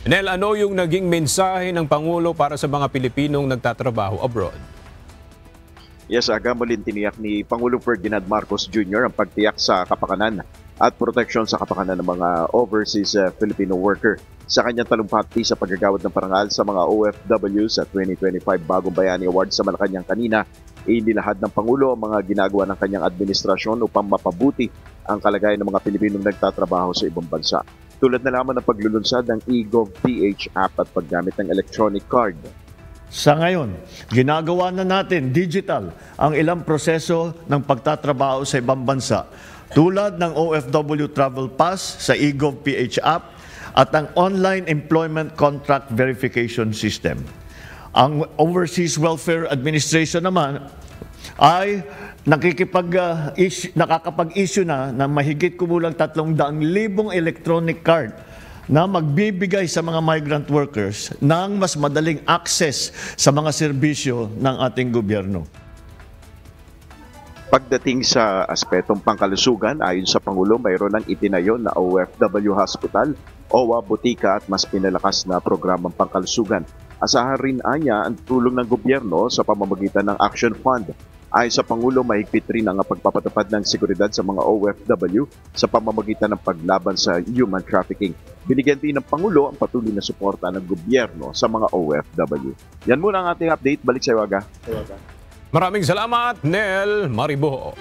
Nel, ano yung naging mensahe ng Pangulo para sa mga Pilipinong nagtatrabaho abroad? Yes, aga muling tiniyak ni Pangulong Ferdinand Marcos Jr. ang pagtiyak sa kapakanan at proteksyon sa kapakanan ng mga overseas Filipino worker sa kanyang talumpati sa paggagawad ng parangal sa mga OFW sa 2025 Bagong Bayani Awards sa Malacanang kanina. Inilahad ng Pangulo ang mga ginagawa ng kanyang administrasyon upang mapabuti ang kalagayan ng mga Pilipinong nagtatrabaho sa ibang bansa. Tulad na lamang ng paglulunsad ng eGov.ph app at paggamit ng electronic card. Sa ngayon, ginagawa na natin digital ang ilang proseso ng pagtatrabaho sa ibang bansa tulad ng OFW Travel Pass sa eGov.ph app at ang Online Employment Contract Verification System. Ang Overseas Welfare Administration naman ay nakakapag-issue na ng mahigit kumulang 300,000 electronic card na magbibigay sa mga migrant workers ng mas madaling access sa mga serbisyo ng ating gobyerno. Pagdating sa aspetong pangkalusugan, ayon sa Pangulo, mayroon ng itinayo na OFW Hospital, OWA Butika at mas pinalakas na programang pangkalusugan. Asahan rin anya ang tulong ng gobyerno sa pamamagitan ng Action Fund. Ayon sa Pangulo, mahigpit rin ang pagpapatupad ng seguridad sa mga OFW sa pamamagitan ng paglaban sa human trafficking. Binigyan din ng Pangulo ang patuloy na suporta ng gobyerno sa mga OFW. Yan muna ang ating update. Balik sa iyo, Aga. Maraming salamat, Nel Maribo.